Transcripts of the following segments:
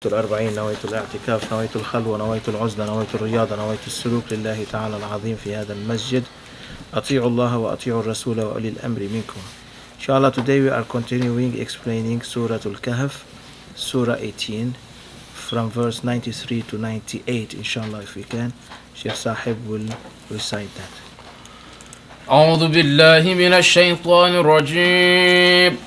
الأربعين، نويت الاعتكاف، نويت الخلوة، نويت العزلة، نويت الرياضة، نويت السلوك لله تعالى العظيم في هذا المسجد. أطيعوا الله وأطيعوا الرسول وأولي الأمر منكم. Inshallah, today we are continuing explaining Surah Al-Kahf, Surah 18, from verse 93 to 98. Inshallah, if we can, Sheikh Sahib will recite that. أعوذ بالله من الشيطان الرجيم.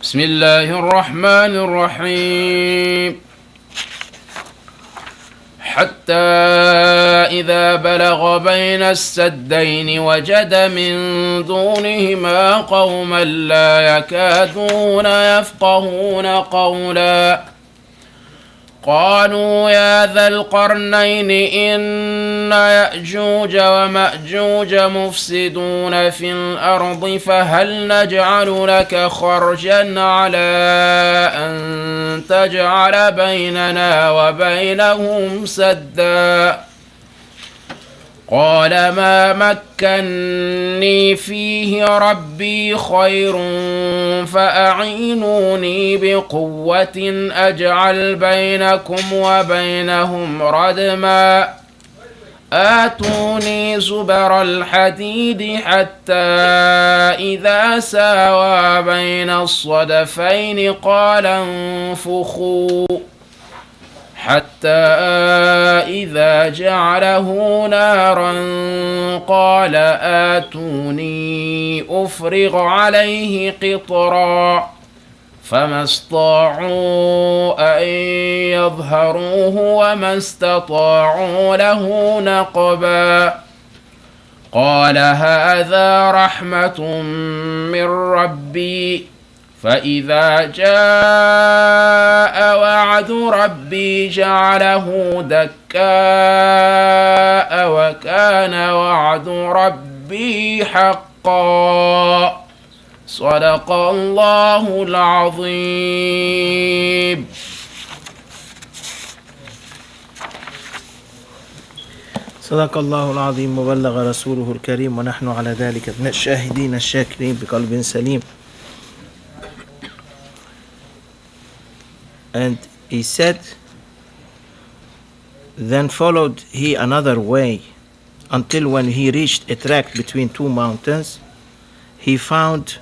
بسم الله الرحمن الرحيم. حتى إذا بلغ بين السدين وجد من دونهما قوما لا يكادون يفقهون قولا. قالوا يا ذا القرنين إن يأجوج ومأجوج مفسدون في الأرض فهل نجعل لك خرجا على أن تجعل بيننا وبينهم سدا. قال ما مكني فيه ربي خير فأعينوني بقوة أجعل بينكم وبينهم ردما. آتوني زبر الحديد حتى إذا ساوى بين الصدفين قال انفخوا حتى إذا جعله نارا قال آتوني أفرغ عليه قطرا. فما استطاعوا أن يظهروه وما استطاعوا له نقبا. قال هذا رحمة من ربي فإذا جاء وعد ربي جعله دكاء وكان وعد ربي حقا. صدق الله العظيم. صدق الله العظيم وبلغ رسوله الكريم ونحن على ذلك من الشاهدين الشاكرين بقلب سليم. And he said, then followed he another way until when he reached a tract between two mountains, he found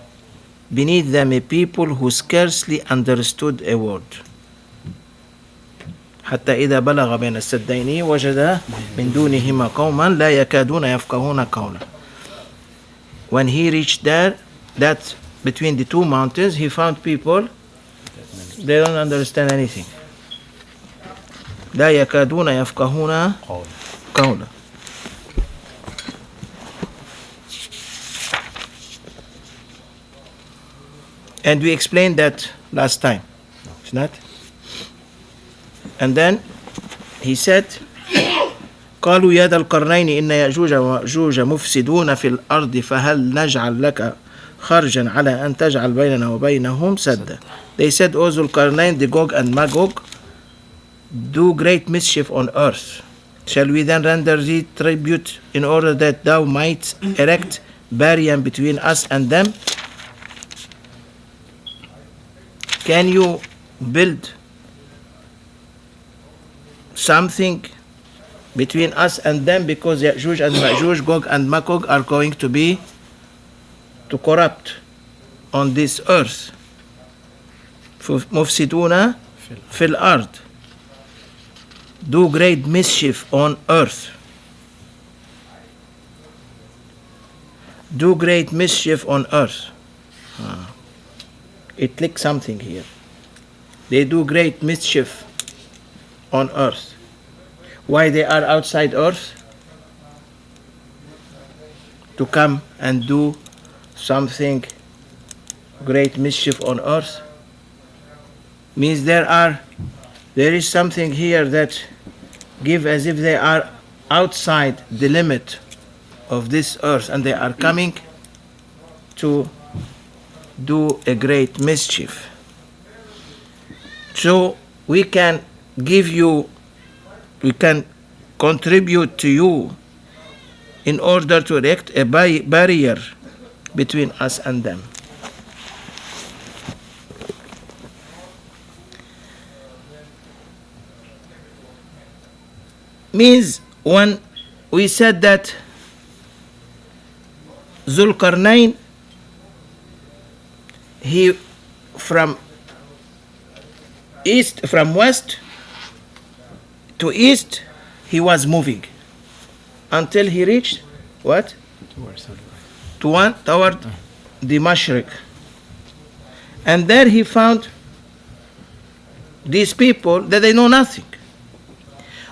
beneath them a people who scarcely understood a word. حتى إذا بلغ بين السدين وجد من دونهما قوما لا يكادون يفقهون قولا. When he reached there, that between the two mountains, he found people, they don't understand anything. لا يكادون يفقهون قولا. And we explained that last time, isn't it? And then he said, قالوا يا ذا القرنين إن يأجوج ومأجوج مفسدون في الأرض فهل نجعل لك خرجا على أن تجعل بيننا وبينهم سدا. They said, O Zulkarnain, the Gog and Magog do great mischief on earth. Shall we then render thee tribute in order that thou might erect barrier between us and them? Can you build something between us and them, because Ya'juj and Ma'juj, Gog and Magog are going to be to corrupt on this earth. مفسدون في الأرض, do great mischief on earth. Do great mischief on earth. It clicks something here. They do great mischief on earth. Why they are outside earth? To come and do something great mischief on earth means there is something here that give as if they are outside the limit of this earth and they are coming to do a great mischief. So we can contribute to you in order to erect a barrier between us and them. means when we said that Zulqarnain, he from west to east, he was moving until he reached what? Toward the Mashriq. And there he found these people that they know nothing.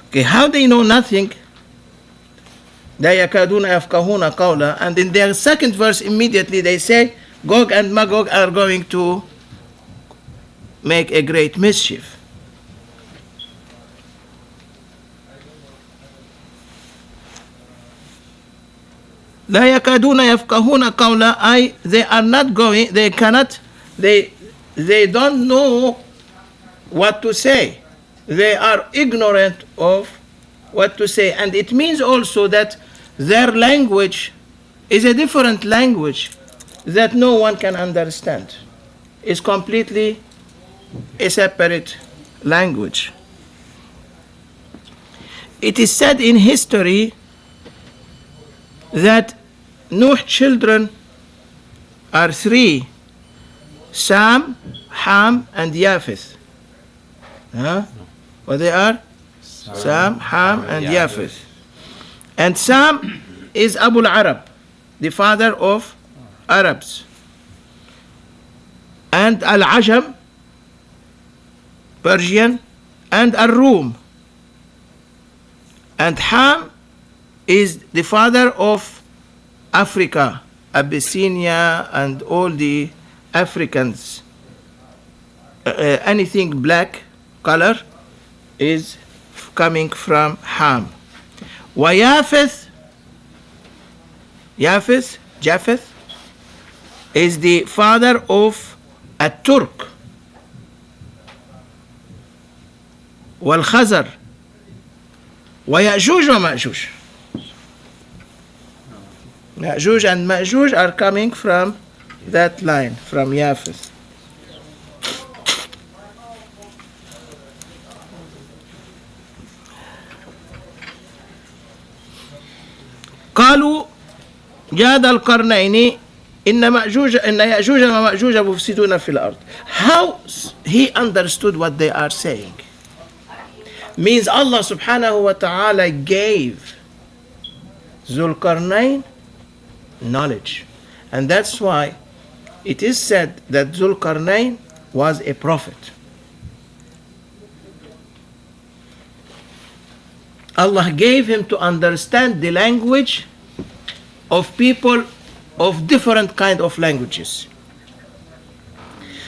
Okay, how they know nothing? لا يكادون يفقهون قولا. And in their second verse immediately they say Gog and Magog are going to make a great mischief. لا يكادون يفقهون قولا. They are not going, they cannot, they don't know what to say. They are ignorant of what to say. And it means also that their language is a different language that no one can understand. It's completely a separate language. It is said in history that Nuh's children are three: Sam, Ham, and Japheth. What they are? Sam, Ham, and Japheth. And Sam is Abu al-Arab, the father of Arabs. And Al-Ajam, Persian, and Al-Rum. And Ham is the father of Africa, Abyssinia, and all the Africans. Anything black color is coming from Ham. Japheth is the father of a Turk. والخزر ويأجوج ومأجوج. Ya'juj and Ma'juj are coming from that line, from Japheth. قالوا يا ذا القرنين إن يأجوج ومأجوج مفسدون في الأرض. How he understood what they are saying means Allah subhanahu wa ta'ala gave Zulqarnain knowledge, and that's why it is said that Zulqarnain was a prophet. Allah gave him to understand the language of people of different kind of languages.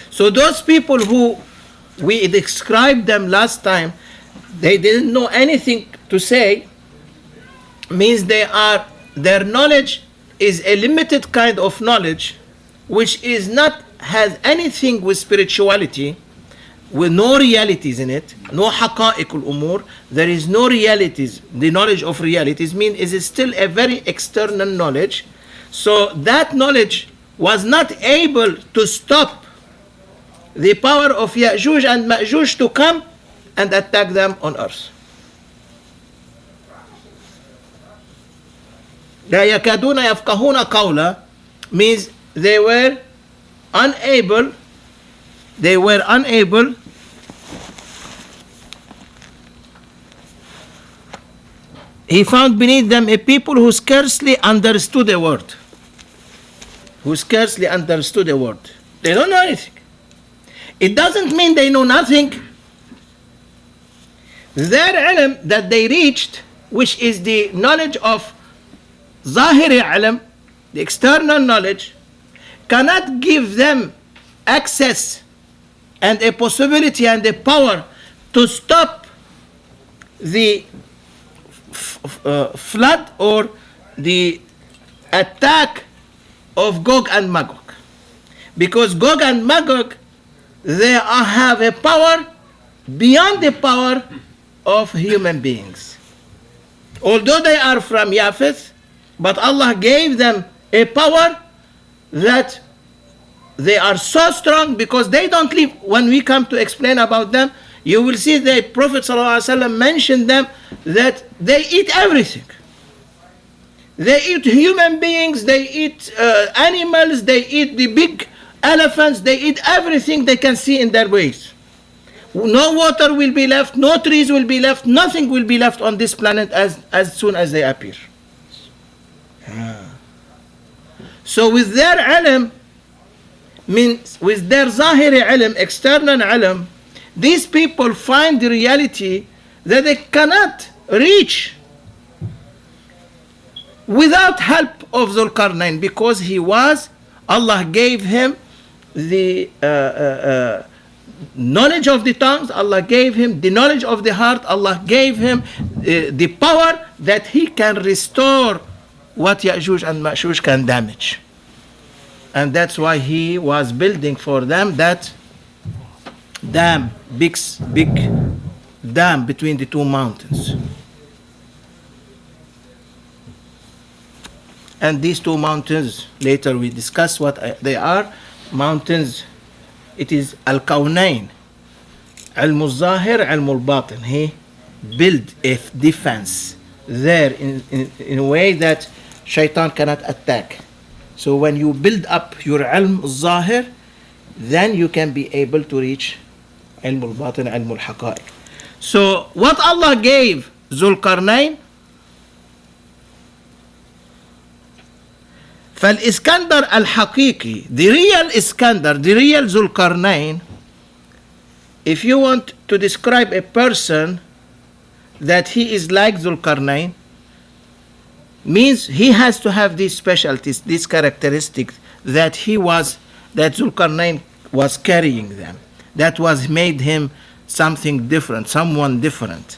So those people who we described them last time, they didn't know anything to say, means their knowledge is a limited kind of knowledge, which is not has anything with spirituality, with no realities in it, no haqa'iqul umur. There is no realities. The knowledge of realities means is still a very external knowledge. So that knowledge was not able to stop the power of Ya'juj and Ma'juj to come and attack them on earth. لا يكادون يفقهون قولا means they were unable. He found beneath them a people who scarcely understood a word. They don't know anything. It doesn't mean they know nothing. Their ilm that they reached, which is the knowledge of Zahiri ilm, the external knowledge, cannot give them access and a possibility and a power to stop the flood or the attack of Gog and Magog. Because Gog and Magog, they have a power beyond the power of human beings. Although they are from Japheth, but Allah gave them a power that they are so strong because they don't live. When we come to explain about them, you will see that Prophet ﷺ mentioned them that they eat everything. They eat human beings, they eat animals, they eat the big elephants, they eat everything they can see in their ways. No water will be left, no trees will be left, nothing will be left on this planet as soon as they appear. So with their ilm, means with their zahiri ilm, external ilm, these people find the reality that they cannot reach without help of Zulqarnain, because Allah gave him the knowledge of the tongues, Allah gave him the knowledge of the heart, Allah gave him the power that he can restore what Ya'juj and Ma'juj can damage. And that's why he was building for them that dam, big dam between the two mountains. And these two mountains, later we discuss what they are. Mountains, it is Al-Kawnain, Ilm al-Zahir, Ilm al-Batin. He built a defense there in a way that shaitan cannot attack. So when you build up your Ilm al-Zahir, then you can be able to reach Ilm al-Batin, Ilm al-Haqa'iq. So what Allah gave Zulqarnain, فالإسكندر الحقيقي, the real Iskandar, the real Zulqarnain, if you want to describe a person that he is like Zulqarnain, means he has to have these specialties, these characteristics that Zulqarnain was carrying them. That was made him something different, someone different.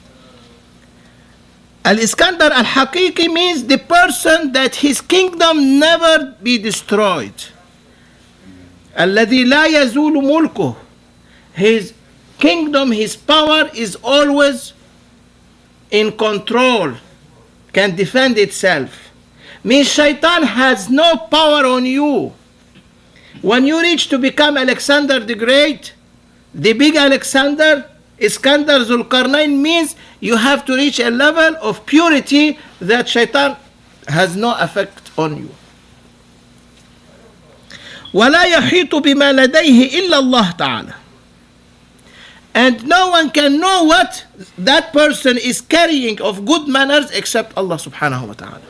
Al-Iskandar al-Haqiqi means the person that his kingdom never be destroyed. الذي لا يزول ملكه. His kingdom, his power is always in control, can defend itself. Means shaitan has no power on you. When you reach to become Alexander the Great, the big Alexander, Iskandar Zulqarnain, means you have to reach a level of purity that shaitan has no effect on you. ولا يحيط بما لديه إلا الله تعالى. And no one can know what that person is carrying of good manners except Allah subhanahu wa ta'ala.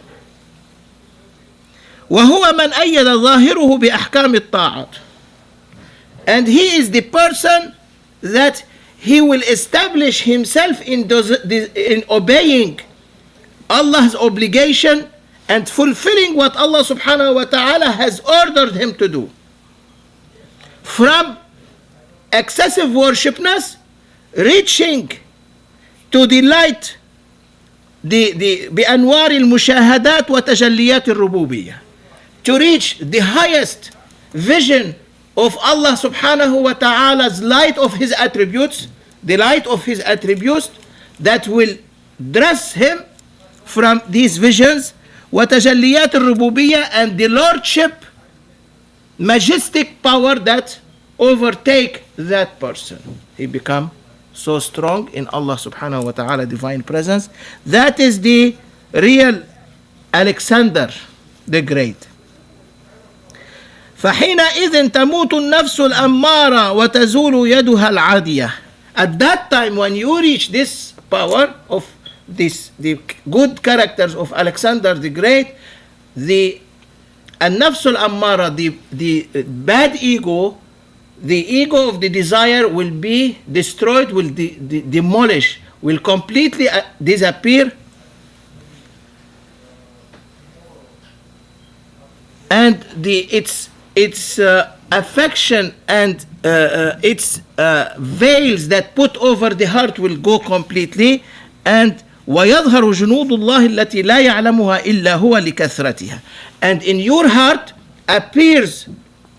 وهو من أيد ظاهره بأحكام الطاعات. And he is the person that he will establish himself in obeying Allah's obligation and fulfilling what Allah subhanahu wa ta'ala has ordered him to do. From excessive worshipness, reaching to the light, بأنوار المشاهدات وتجليات الربوبية, to reach the highest vision of Allah subhanahu wa ta'ala's light of his attributes, the light of his attributes that will dress him from these visions, وتجليات الربوبية, and the lordship, majestic power that overtake that person. He become so strong in Allah subhanahu wa ta'ala divine presence. That is the real Alexander the Great. فحينئذ تموت النفس الأمارة وتزول يدها العادية. At that time, when you reach this power of the good characters of Alexander the Great, the النفس الأمارة, the bad ego, the ego of the desire will be destroyed, will demolish, will completely disappear. And its affection and its veils that put over the heart will go completely. And وَيَظْهَرُ جُنُودُ اللَّهِ الَّتِي لَا يَعْلَمُهَا إِلَّا هُوَ لِكَثْرَتِهَا. And in your heart appears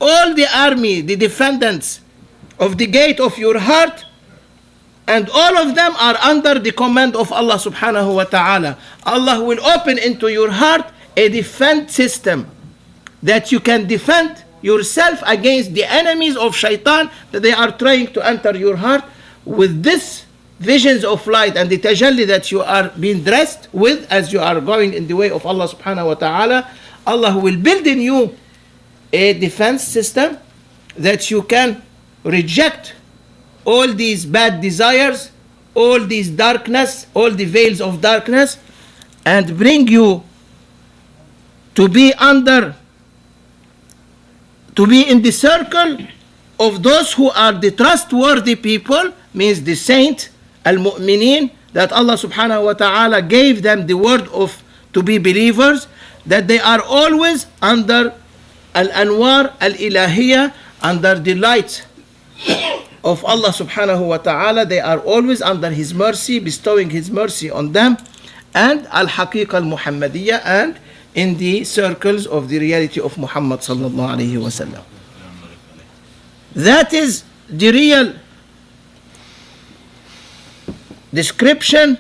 all the army, the defendants of the gate of your heart, and all of them are under the command of Allah subhanahu wa ta'ala. Allah will open into your heart a defense system that you can defend yourself against the enemies of shaitan that they are trying to enter your heart. with this visions of light and the tajalli that you are being dressed with as you are going in the way of Allah subhanahu wa ta'ala, Allah will build in you a defense system that you can reject all these bad desires, all these darkness, all the veils of darkness, and bring you to be in the circle of those who are the trustworthy people, means the saint, al-mu'mineen, that Allah subhanahu wa ta'ala gave them the word of to be believers, that they are always under al-anwar al-ilahiyah, under the light of Allah subhanahu wa ta'ala. They are always under His mercy, bestowing His mercy on them, and al-haqiqa al-muhammadiyah, and in the circles of the reality of Muhammad sallallahu alayhi wa sallam. That is the real description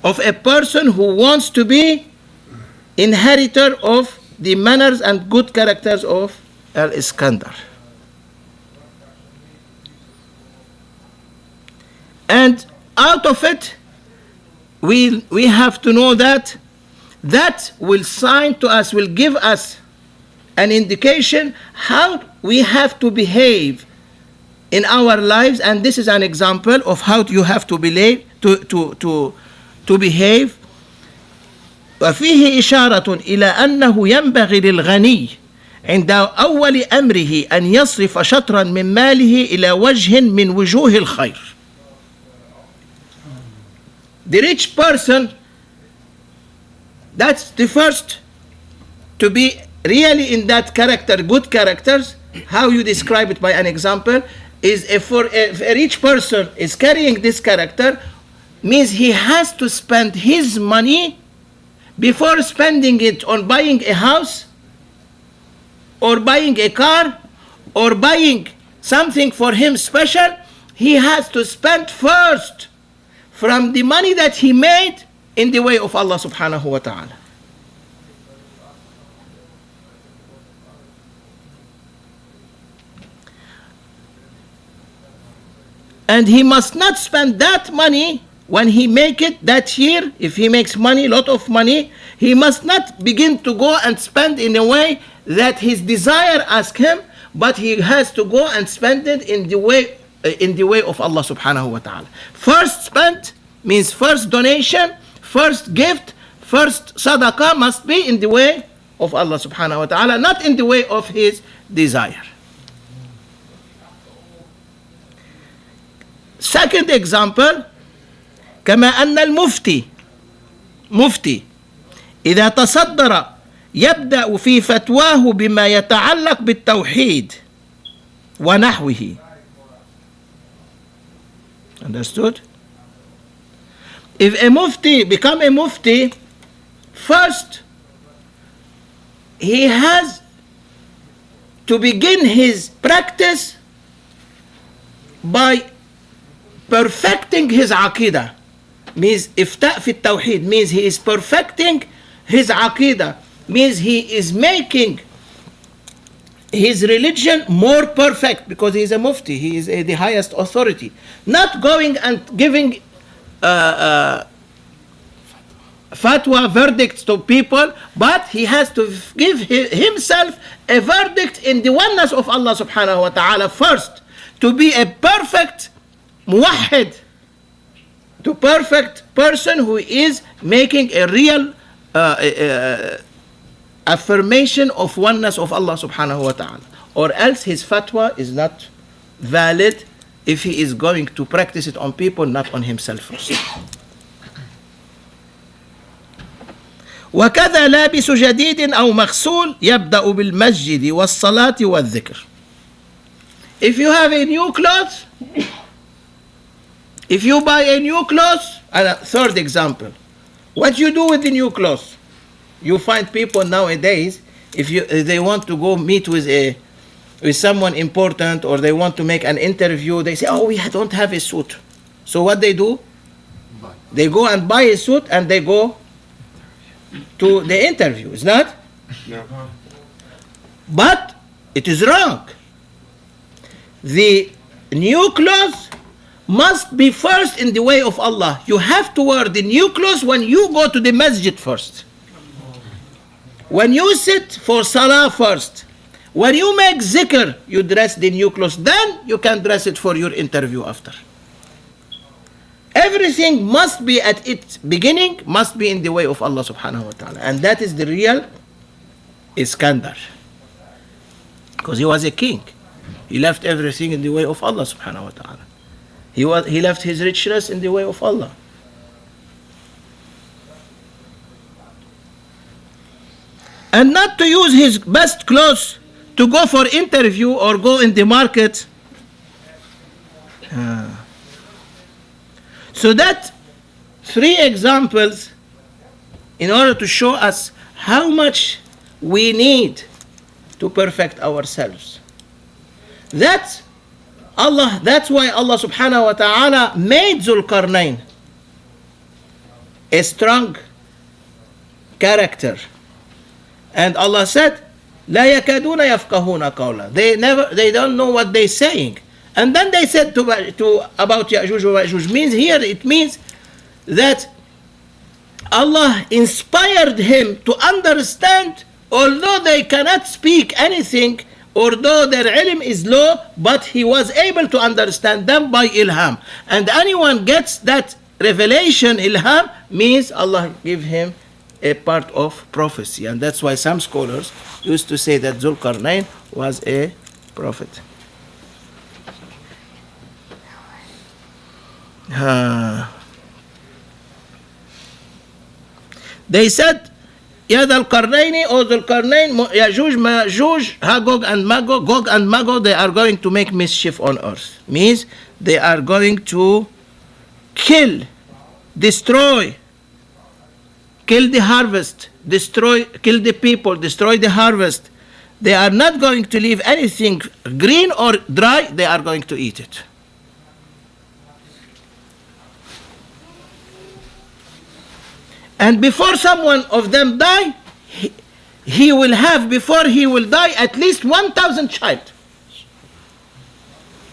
of a person who wants to be inheritor of the manners and good characters of Al-Iskandar. And out of it, we have to know that will sign to us, will give us an indication how we have to behave in our lives, and this is an example of how you have to behave to behave. وفيه إشارة إلى أنه ينبغي للغني عند أول أمره أن يصرف شطرا من ماله إلى وجه من وجوه الخير. The rich person, that's the first to be really in that character, good characters. How you describe it by an example is if a rich person is carrying this character, means he has to spend his money before spending it on buying a house or buying a car or buying something for him special. He has to spend first from the money that he made in the way of Allah subhanahu wa ta'ala. And he must not spend that money when he make it that year. If he makes money, lot of money, he must not begin to go and spend in a way that his desire asks him, but he has to go and spend it in the way of Allah subhanahu wa ta'ala. First spent means first donation, first gift, first sadaqah must be in the way of Allah subhanahu wa ta'ala, not in the way of his desire. Second example, كما أن مفتي إذا تصدر يبدأ في فتواه بما يتعلق بالتوحيد ونحوه. Understood? If a mufti become a mufti, first he has to begin his practice by perfecting his aqidah. Means ifta' fi tawheed, means he is perfecting his aqidah, means he is making his religion more perfect, because he is a mufti, he is the highest authority. Not going and giving fatwa verdicts to people, but he has to give himself a verdict in the oneness of Allah subhanahu wa ta'ala first, to be a perfect muwahhid, to perfect person who is making a real affirmation of oneness of Allah subhanahu wa ta'ala, or else his fatwa is not valid if he is going to practice it on people, not on himself first. وكذا لابس جديد أو مغسول يبدأ بالمسجد والصلاة والذكر. If you have a new clothes, if you buy a new clothes, and a third example, what you do with the new clothes? You find people nowadays, if they want to go meet with someone important, or they want to make an interview, they say, oh, we don't have a suit. So what they do? They go and buy a suit and they go to the interview, is not? No. But it is wrong. The new clothes must be first in the way of Allah. You have to wear the new clothes when you go to the masjid first. When you sit for salah first. When you make zikr, you dress the new clothes. Then you can dress it for your interview after. Everything must be at its beginning, must be in the way of Allah subhanahu wa ta'ala. And that is the real Iskandar. Because he was a king. He left everything in the way of Allah subhanahu wa ta'ala. He left his richness in the way of Allah. And not to use his best clothes to go for interview or go in the market. So that 3 examples in order to show us how much we need to perfect ourselves. That's why Allah subhanahu wa ta'ala made Zulqarnain a strong character. And Allah said, لا يكادون يفقهون قولا. They don't know what they're saying. And then they said about Ya'juj wa Ma'juj. It means that Allah inspired him to understand, although they cannot speak anything, although their ilm is low, but he was able to understand them by ilham. And anyone gets that revelation, ilham, means Allah give him a part of prophecy. And that's why some scholars used to say that Zulqarnain was a prophet. They said, Ya Dhul Qarnayn, O Dhul Qarnayn, Ya'juj, Ma'juj, Gog and Magog, they are going to make mischief on earth. Means they are going to kill, destroy, kill the harvest, kill the people, destroy the harvest. They are not going to leave anything green or dry, they are going to eat it. And before someone of them die, he will have, before he will die, at least 1,000 child.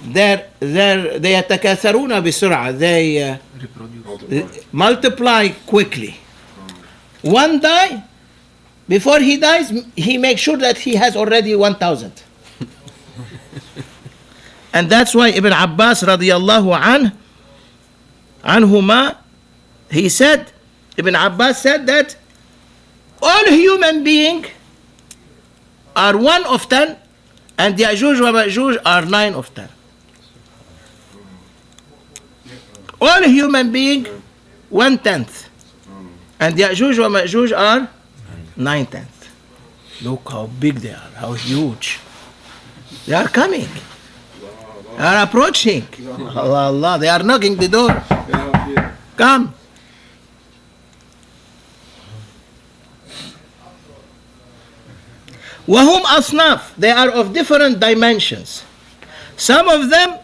They يتكاثرون بسرعة. They multiply quickly. One die, before he dies, he makes sure that he has already 1,000. And that's why Ibn Abbas radiyallahu anhuma, he said, Ibn Abbas said that all human beings are 1 of 10 and Ya'juj wa Ma'juj are 9 of 10. All human beings 1/10 and Ya'juj wa Ma'juj are 9/10. Look how big they are, how huge. They are coming. They are approaching. Allah, Allah, they are knocking the door. Come. وهم أصناف. They are of different dimensions. Some of them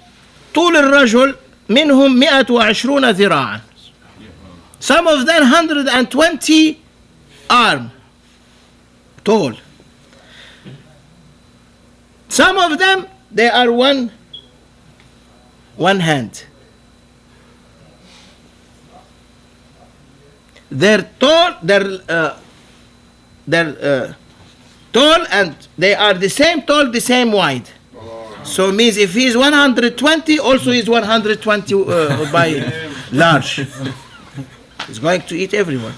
طول الرجل منهم 120 ذراعا. Some of them 120 arm tall. Some of them they are one hand. They're tall. They're tall and they are the same tall, the same wide. So it means if he's 120, also he's 120 by large. He's going to eat everyone.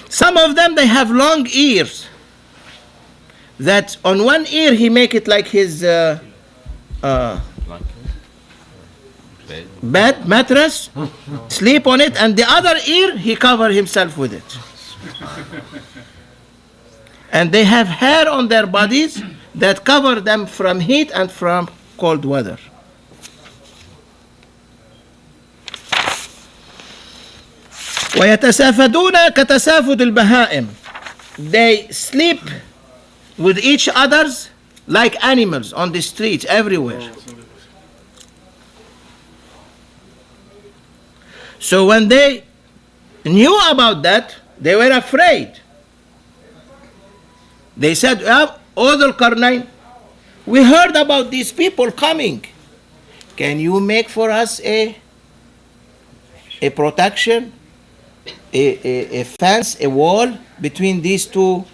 Some of them, they have long ears. That on one ear he make it like his bed, mattress, sleep on it, and the other ear he cover himself with it. And they have hair on their bodies that cover them from heat and from cold weather. ويتسافدون كتسافد البهائم. They sleep with each others like animals on the streets everywhere. So when they knew about that, they were afraid. They said, O Dhul Qarnayn, We heard about these people coming. Can you make for us a protection, a fence, a wall between these two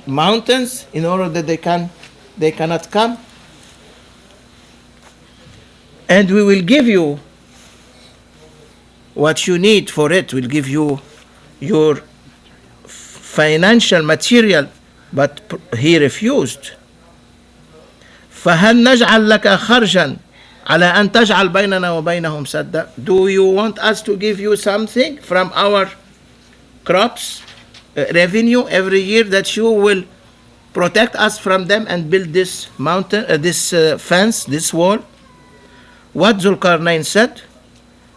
mountains in order that they cannot come? And we will give you what you need for it. We'll give you your financial material, but he refused. فهل نجعل لك خرجا على أن تجعل بيننا وبينهم سدا? Do you want us to give you something from our crops, revenue every year, that you will protect us from them and build this mountain, this fence, this wall? What Zulqarnain said?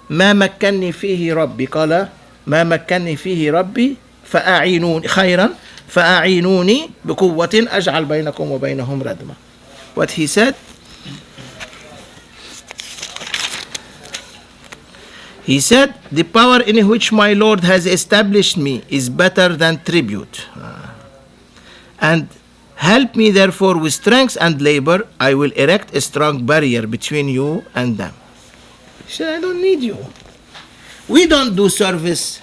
ما مكنني فيه ربي. قال ما مكنني فيه ربي فأعينوني خيرا فأعينوني بقوة أجعل بينكم وبينهم ردما. What he said? He said, the power in which my Lord has established me is better than tribute. And help me therefore with strength and labor. I will erect a strong barrier between you and them. He said, I don't need you. We don't do service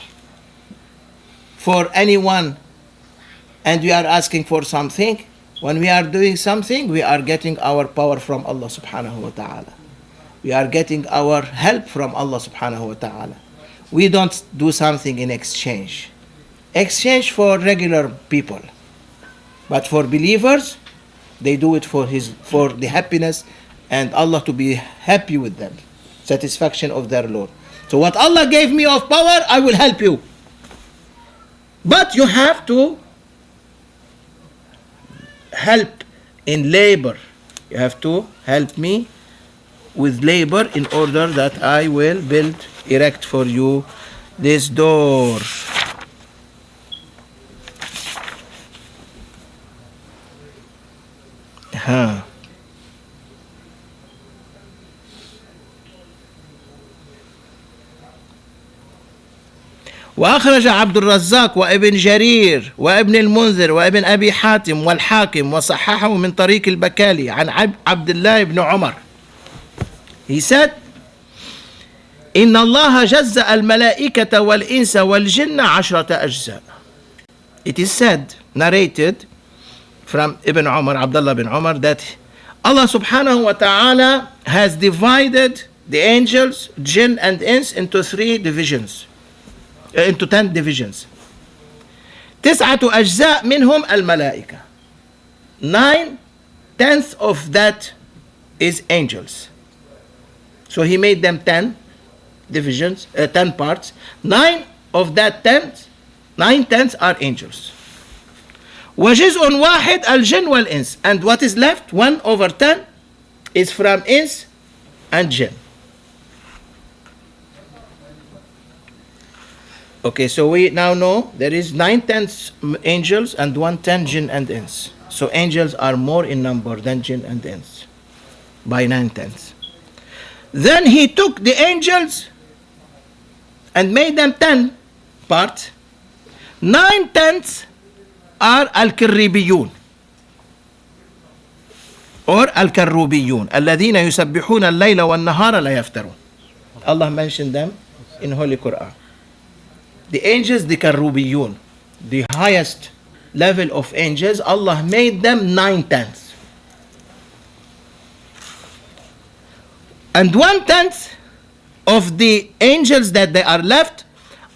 for anyone and we are asking for something. When we are doing something, we are getting our power from Allah subhanahu wa ta'ala. We are getting our help from Allah subhanahu wa ta'ala. We don't do something in exchange. Exchange for regular people. But for believers, they do it for the happiness and Allah to be happy with them. Satisfaction of their Lord. So what Allah gave me of power, I will help you. But you have to help in labor. You have to help me with labor in order that I will erect for you this door. وأخرج عبد الرزاق وابن جرير وابن المنذر وابن أبي حاتم والحاكم وصححه من طريق البكالي عن عبد الله بن عمر. He said, إن الله جزأ الملائكة والإنس والجن 10 أجزاء. It is said, narrated from Ibn Umar, Abdullah bin Umar, that Allah subhanahu wa ta'ala has divided the angels, jinn and ins into 10 divisions. 9 أجزاء منهم الملائكة. 9/10 of that is angels. So he made them 10 divisions, 10 parts. 9 of that 9/10 are angels. وجزء واحد الجن والإنس. And what is left, 1/10, is from ins and jinn. Okay, so we now know there is 9/10 angels and 1/10 jinn and ins. So angels are more in number than jinn and ins by 9/10. Then he took the angels and made them 10 parts. 9/10 are al-kirribiyun or al-karrubiyun الذين يسبحون الليل والنهار لا يفترون. Allah mentioned them in Holy Quran. The angels, the karrubiyun, the highest level of angels, Allah made them 9/10. And 1/10 of the angels that they are left,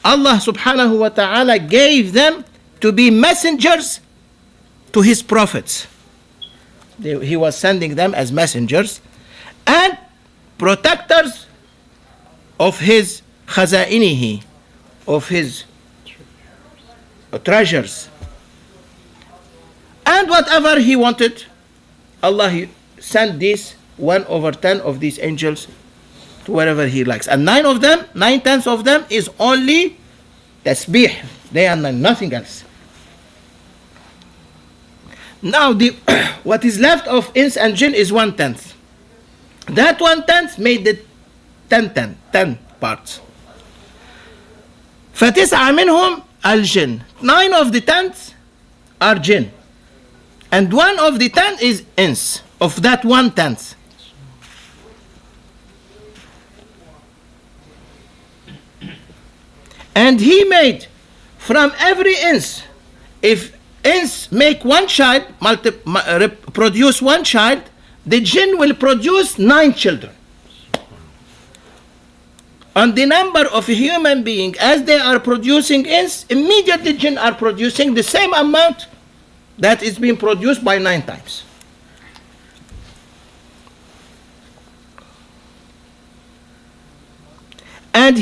Allah subhanahu wa ta'ala gave them to be messengers to his prophets. He was sending them as messengers and protectors of his khaza'inihi, of his treasures. And whatever he wanted, Allah sent this 1/10 of these angels to wherever he likes. And 9/10 of them is only tasbih, day and night, nothing else. Now what is left of ins and jinn is 1/10. That 1/10 made the 10 parts. فتسعة منهم الجن. 9 of the 10 are jinn. And 1 of the 10 is ins, of that 1/10. And he made from every ins, if ins make 1 child, produce 1 child, the jinn will produce 9 children. On the number of human beings, as they are producing ins, immediately jinn are producing the same amount that is being produced by 9 times. And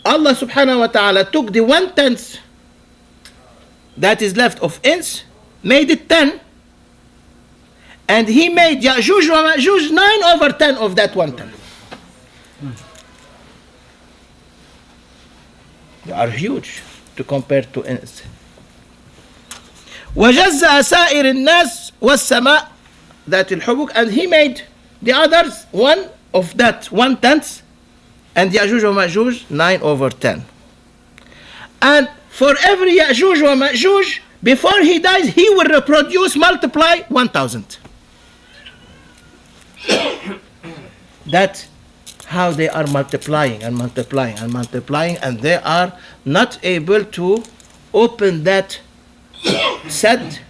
Allah subhanahu wa ta'ala took the 1/10 that is left of ins, made it 10, and he made Ya'juj wa Ma'juj 9/10 of that 1/10. They are huge to compare to ins. وَجَزَّأَ سَائِرِ النَّاسِ وَالسَّمَاءِ that الحبوك, and he made the others 1 of that 1/10, and Ya'juj wa Ma'juj 9/10. And for every Ya'juj wa Ma'juj, before he dies, he will reproduce, multiply 1,000. That's how they are multiplying and multiplying and multiplying, and they are not able to open that set,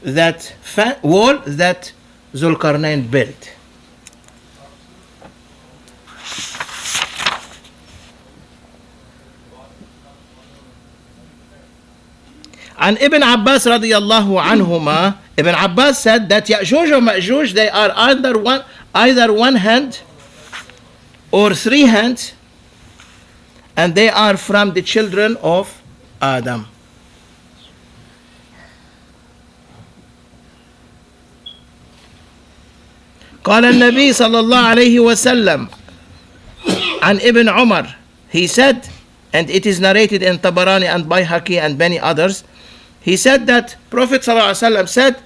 that wall that Zulqarnain built. And Ibn Abbas radiyallahu anhuma, Ibn Abbas said that Ya'juj wa Ma'juj, they are either one hand or 3 hands, and they are from the children of Adam. قال النبي صلى الله عليه وسلم عن Ibn Umar, he said, and it is narrated in Tabarani and Bayhaqi and many others, he said that Prophet صلى الله عليه وسلم said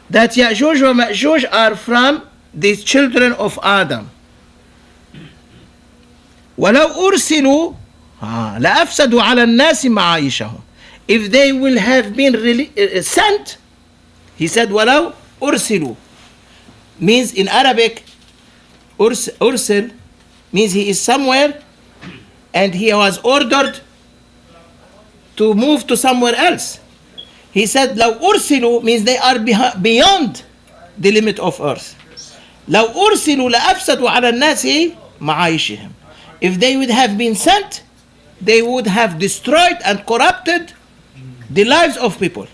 that Ya'juj wa Ma'juj are from the children of Adam. ولو أرسلوا لأفسدوا على الناس معايشهم. If they will have been sent, he said ولو أرسلوا, means in Arabic, ursil means he is somewhere and he was ordered to move to somewhere else. He said لو أرسلوا means they are beyond the limit of earth. لو أرسلوا لأفسدوا على الناس معايشهم. If they would have been sent, they would have destroyed and corrupted the lives of people.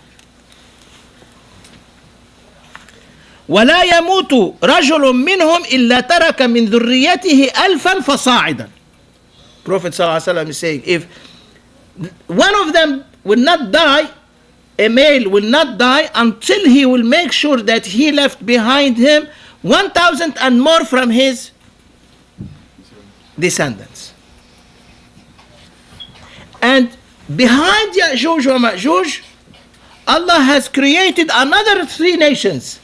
ولا يموت رجل منهم إلا ترك من ذريته 1000 فصاعدا. Prophet ﷺ is saying, if one of them will not die, a male will not die until he will make sure that he left behind him 1,000 and more from his descendants. And behind Ya'juj wa Ma'juj, Allah has created another 3 nations.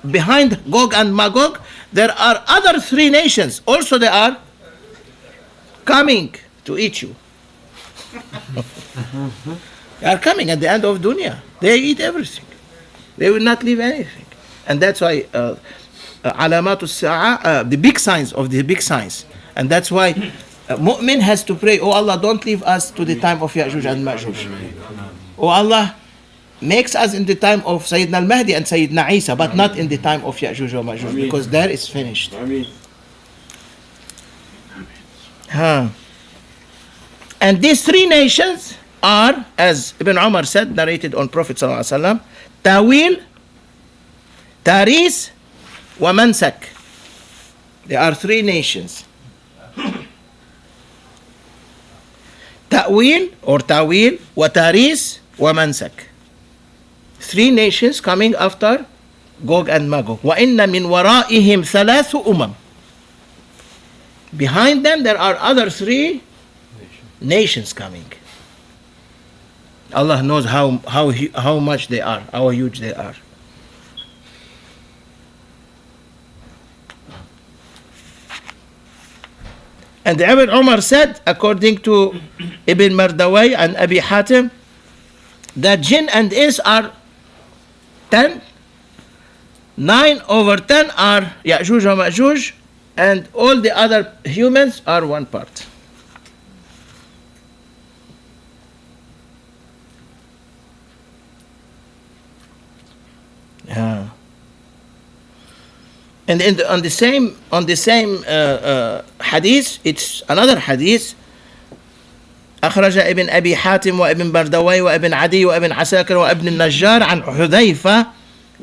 Behind Gog and Magog, there are other 3 nations. Also they are coming to eat you. They are coming at the end of dunya. They eat everything. They will not leave anything. And that's why علامات الساعة, the big signs of the big signs. And that's why mu'min has to pray, oh Allah, don't leave us to the time of Ya'juj and Ma'juj. Oh Allah, makes us in the time of Sayyidina al-Mahdi and Sayyidina Isa, but not in the time of Ya'juj wa Ma'juj, because there is finished. And these 3 nations are, as Ibn Umar said, narrated on Prophet ﷺ, Tawil, Taris, wa Mansak. There are 3 nations. Ta'wil or Tawil, wa Taris, wa Mansak. 3 nations coming after Gog and Magog. وَإِنَّ مِنْ وَرَائِهِمْ ثَلَاثُ أُمَمٍ. Behind them there are other 3 nations coming. Allah knows how much they are, how huge they are. And Ibn Umar said, according to Ibn Mardawai and Abi Hatim, that jinn and ins are 10. 9/10 are Ya'juj wa Ma'juj, and all the other humans are 1 part. Yeah. And on the same hadith, it's another hadith. أخرج ابن أبي حاتم وابن بردوي وابن عدي وابن عساكر وابن النجار عن حذيفة.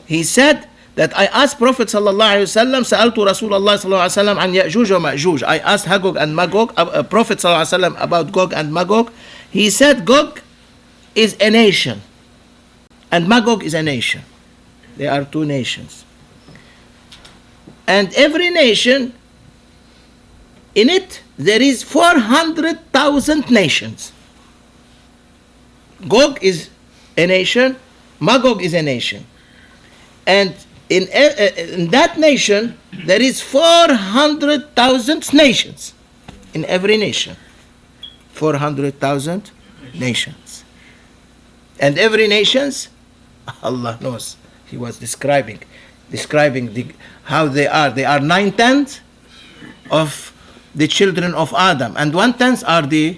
He said that I asked Prophet sallallahu alaihi wasallam, سألت رسول الله صلى الله عليه وسلم عن يأجوج ومأجوج. I asked Hagog and Magog, Prophet sallallahu alaihi wasallam, about Gog and Magog. He said Gog is a nation and Magog is a nation. They are 2 nations. And every nation, in it, there is 400,000 nations. Gog is a nation, Magog is a nation. And in that nation, there is 400,000 nations. In every nation, 400,000 nations. And every nations, Allah knows. He was describing how they are. They are 9/10 of the children of Adam, and 1/10 are the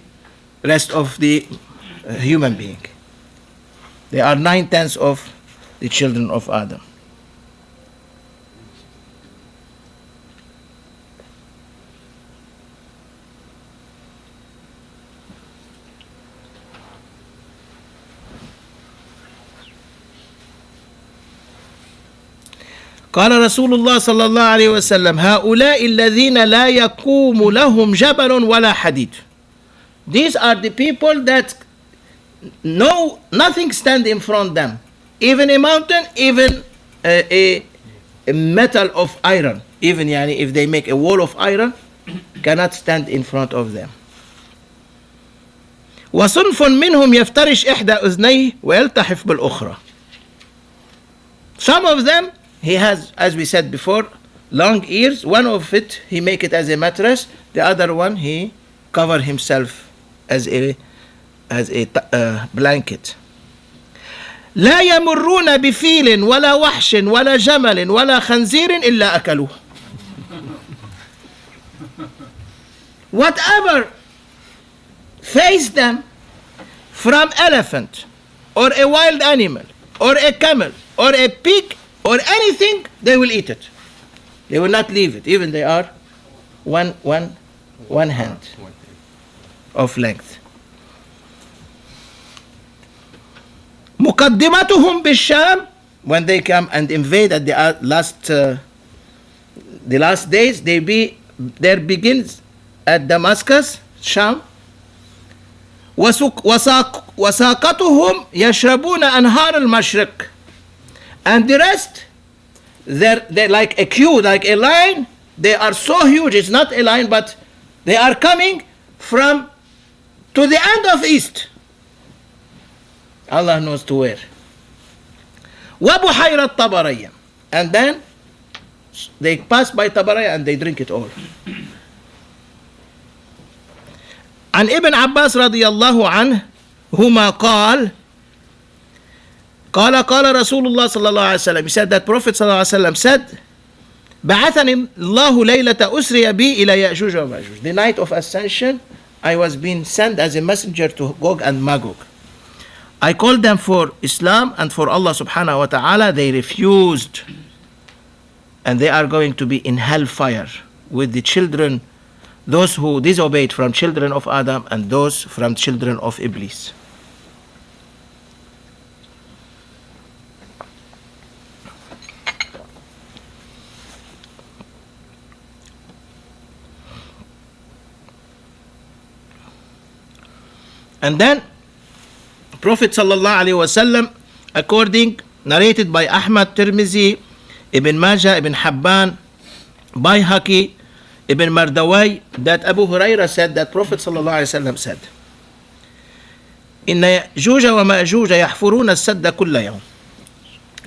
rest of the human being. They are 9/10 of the children of Adam. قال رسول الله صلى الله عليه وسلم هؤلاء الذين لا يقوم لهم جبل ولا حديد. These are the people that nothing stand in front of them, even a mountain, even a metal of iron, even يعني if they make a wall of iron, cannot stand in front of them. وصنف منهم يفترش إحدى أذنيه ويلتحف بالأخرى. Some of them, he has, as we said before, long ears. One of it, he make it as a mattress. The other one, he cover himself as a blanket. لا يمرون بفيل ولا وحش ولا جمل ولا خنزير إلا أكلوه. Whatever face them, from elephant or a wild animal or a camel or a pig or anything, they will eat it. They will not leave it, even they are one hand of length. مقدمتهم بالشام, when they come and invade at the last days, their begins at Damascus, Sham. وساقتهم يشربون أنهار المشرق. And the rest, they're like a queue, like a line. They are so huge, it's not a line, but they are coming from to the end of east. Allah knows to where. وبحيرة طبرية. And then they pass by Tabaraya and they drink it all. عن ابن عباس رضي الله عنه هما قال رسول الله صلى الله عليه وسلم. He said that Prophet صلى الله عليه وسلم said بعثني الله ليلة أسري بي إلى يأجوج ومأجوج. The night of ascension, I was being sent as a messenger to Gog and Magog. I called them for Islam and for Allah subhanahu wa ta'ala. They refused, and they are going to be in hellfire with the children, those who disobeyed from children of Adam and those from children of Iblis. And then Prophet sallallahu alaihi wasallam, narrated by Ahmad, Tirmizi, Ibn Majah, Ibn Habban, Bayhaqi, Ibn Mardawai, that Abu Huraira said that Prophet sallallahu alaihi wasallam said, إن يأجوج ومأجوج يحفرون السد كل يوم.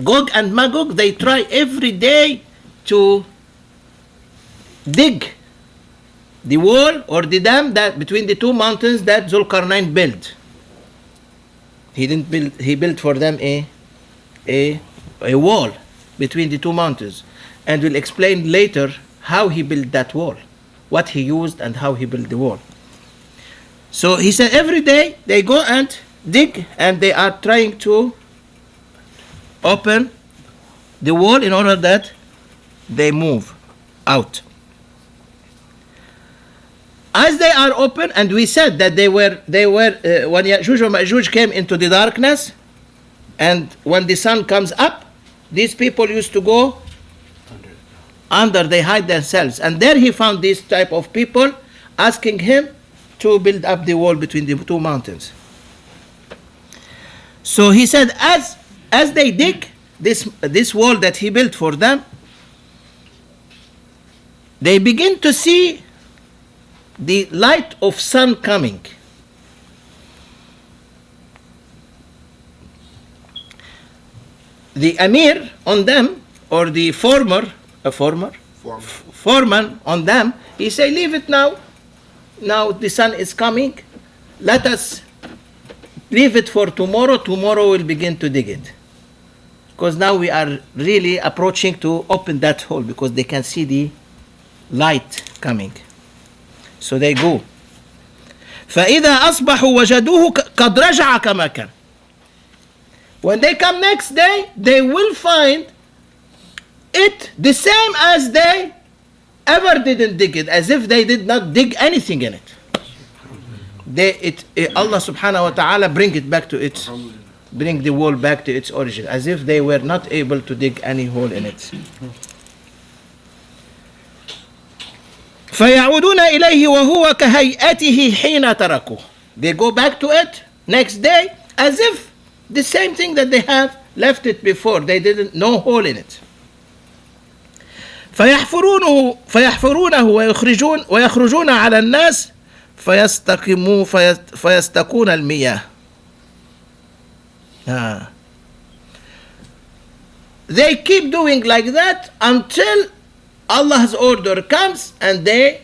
Gog and Magog, they try every day to dig the wall or the dam that between the two mountains that Zulkarnain built. He didn't build. He built for them a a wall between the two mountains. And we'll explain later how he built that wall, what he used and how he built the wall. So he said every day they go and dig, and they are trying to open the wall in order that they move out. As they are open, and we said that they were when Ya'juj and Ma'juj came into the darkness, and when the sun comes up, these people used to go under, they hide themselves. And there he found this type of people asking him to build up the wall between the two mountains. So he said, as they dig this wall that he built for them, they begin to see the light of sun coming. The Amir on them, or the foreman on them, he say, leave it now. Now the sun is coming. Let us leave it for tomorrow. Tomorrow we'll begin to dig it. Because now we are really approaching to open that hole, because they can see the light coming. So they go. فإذا أصبحوا وجدوه قد رجع كما كان. When they come next day, they will find it the same as they ever didn't dig it, as if they did not dig anything in it. Allah subhanahu wa ta'ala bring the wall back to its origin, as if they were not able to dig any hole in it. فيعودون إليه وهو كهيئته حين تركوه. They go back to it next day as if the same thing that they have left it before. They didn't, no hole in it. فيحفرونه ويخرجون على الناس فيستقون المياه. They keep doing like that until Allah's order comes, and they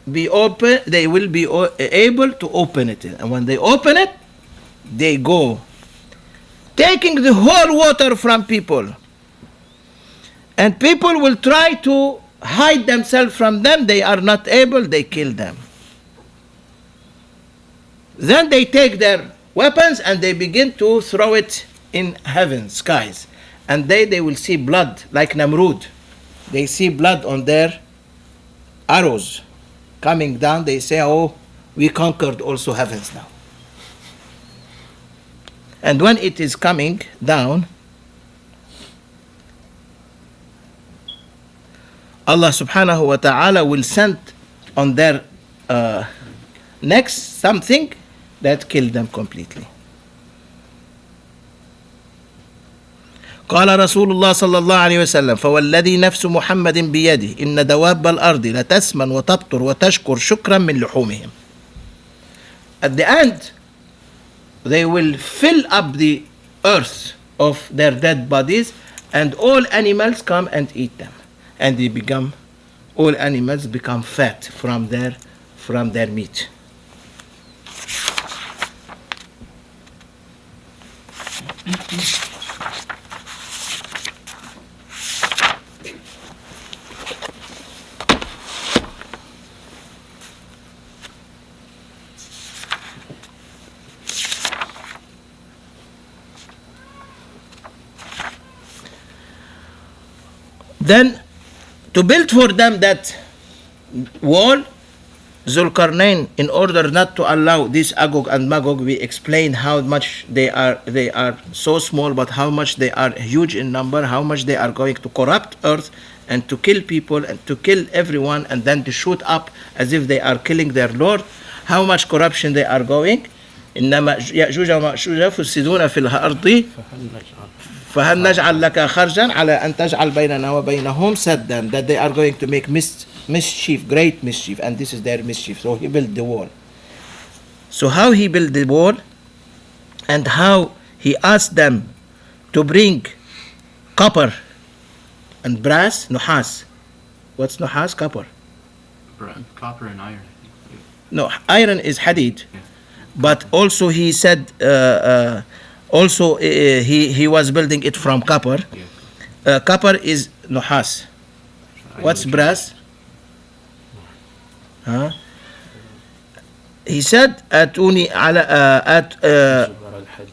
will be able to open it. And when they open it, they go, taking the whole water from people. And people will try to hide themselves from them. They are not able, they kill them. Then they take their weapons and they begin to throw it in heaven, skies. And they will see blood, like Namrud. They see blood on their arrows coming down. They say, oh, we conquered also heavens now. And when it is coming down, Allah subhanahu wa ta'ala will send on their necks something that kills them completely. قال رسول الله صلى الله عليه وسلم فوالذي نفس محمد بيده إن دواب الأرض لتسمن وتبطر وتشكر شكرا من لحومهم. At the end, they will fill up the earth of their dead bodies, and all animals come and eat them, and all animals become fat from their meat. Then, to build for them that wall, Zulkarnain, in order not to allow this Agog and Magog, we explain how much they are so small, but how much they are huge in number, how much they are going to corrupt earth and to kill people and to kill everyone, and then to shoot up as if they are killing their Lord, how much corruption they are going. إنما يأجوج ومأجوج يفسدون في الأرض فهل نجعل لك خرجا على أن تجعل بيننا وبينهم سدا, that they are going to make mischief, great mischief, and this is their mischief. So he built the wall. So how he built the wall, and how he asked them to bring copper and brass, nuhas. What's nuhas? Copper. Copper and iron. No, iron is hadid. But also he said Also, he was building it from copper. Copper is nuhas. What's brass? Huh? He said, آتوني على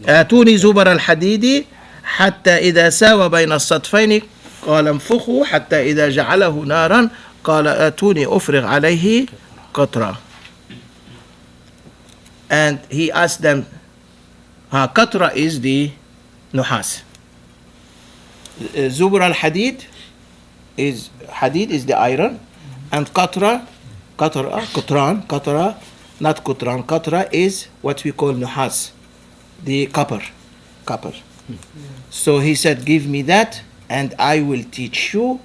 آتوني زبر الحديد حتى إذا ساوى بين السطفين قال انفخوا حتى إذا جعله نارا قال آتوني أفرغ عليه قطرة. And he asked them, قطرة is the nuhas. Zubur al-hadid is the iron, and qatra, not qutran, qatra is what we call nuhas, the copper. So he said, give me that and I will teach you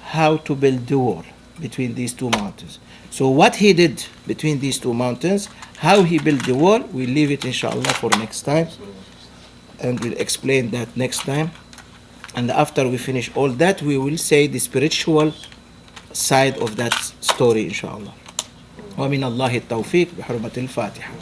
how to build the wall between these two mountains. So what he did between these two mountains, how he built the wall, we'll leave it inshallah for next time, and we'll explain that next time. And after we finish all that, we will say the spiritual side of that story inshallah. ومن الله التوفيق بحرمة الفاتحة.